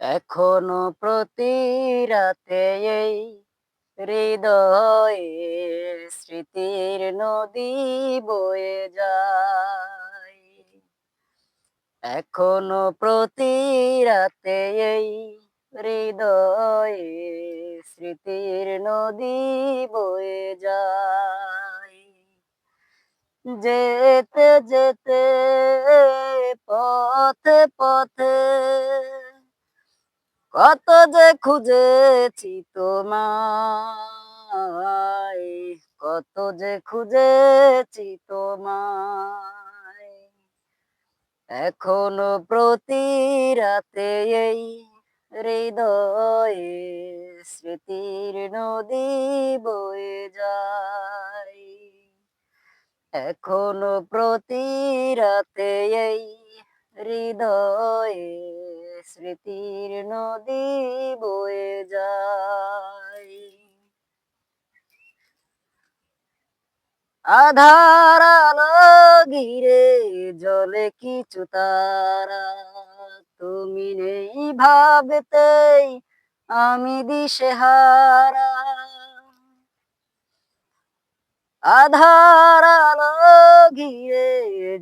এখনো প্রতি রাতে এই হৃদয়ে স্মৃতির নদী বয়ে যায়। এখনো প্রতি রাতে এই হৃদয়ে স্মৃতির নদী বয়ে যায়। যেতে যেতে পথে পথে কত যে খুঁজেছি তোমায়, কত যে খুঁজেছি তোমায়। এখনো প্রতি রাতে এই হৃদয়ে স্মৃতির নদী বয়ে যায়। এখনো প্রতি রাতে এই হৃদয়ে স্মৃতির নদী বয়ে যায়। আধার আলো ঘিরে জলে কিছু তারা, তুমি নেই ভাবতেই আমি দিশেহারা। আধার আলো ঘিরে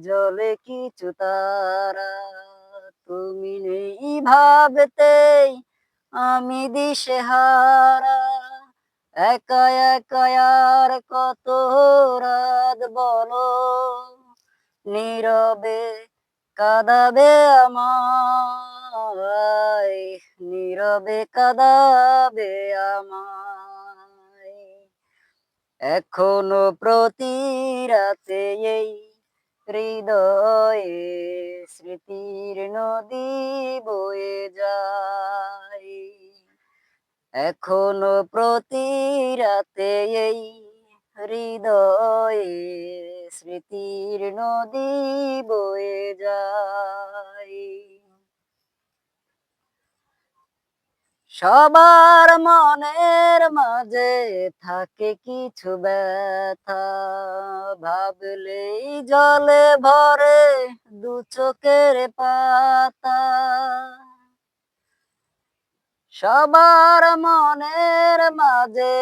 জলে কিছু তারা, তুমি নেই ভাবতেই আমি দিশেহারা। একা একা আর কত রাত বলো, নীরবে কাঁদাবে আমায়, নীরবে কাঁদাবে আমায়। এখনো প্রতি রাতে এই হৃদয়ে স্মৃতির নদী বয়ে যায়। এখনো প্রতি রাতে এই হৃদয়ে স্মৃতির নদী বয়ে যায়। সবার মনের মাঝে থাকে কিছু ব্যথা, ভাবলেই জলে ভরে দু চোখের পাতা। সবার মনের মাঝে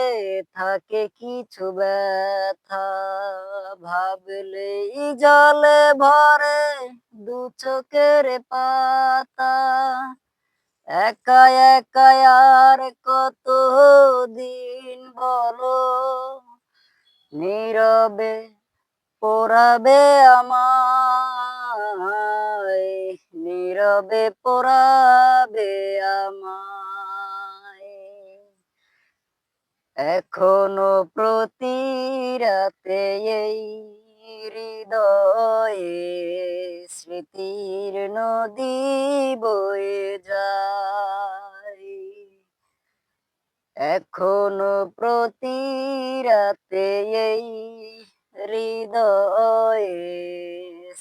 থাকে কিছু ব্যথা, ভাবলেই জলে ভরে দু চোখের পাতা। একা একা আর কত দিন বলো, নীরবে পোড়াবে আমায়, নীরবে পোড়াবে আমায়। এখনো প্রতি রাতে এই হৃদয়ে স্মৃতির নদী বয়ে যায়। এখনো প্রতি রাতে এই হৃদয়ে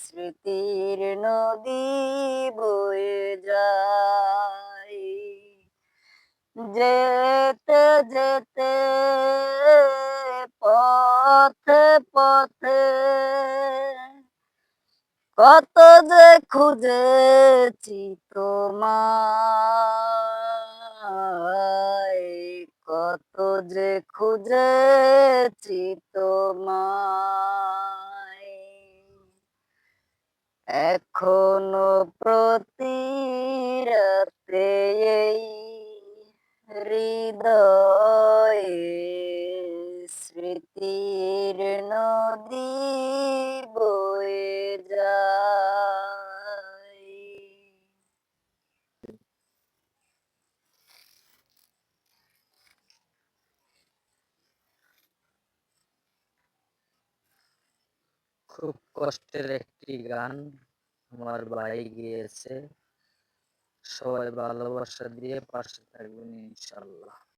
স্মৃতির নদী বয়ে যায়। যেতে যেতে পথে পথে কত যে খুঁজেছি তোমায়, কত যে খুঁজেছি তোমায়। এখনো প্রতি রাতে এই হৃদয়ে স্মৃতির নদী বয়ে যায়। খুব কষ্টের একটি গান আমার ভাই গেয়েছে। সবাই ভালোবাসা দিয়ে পাশে থাকবেন ইনশাল্লাহ।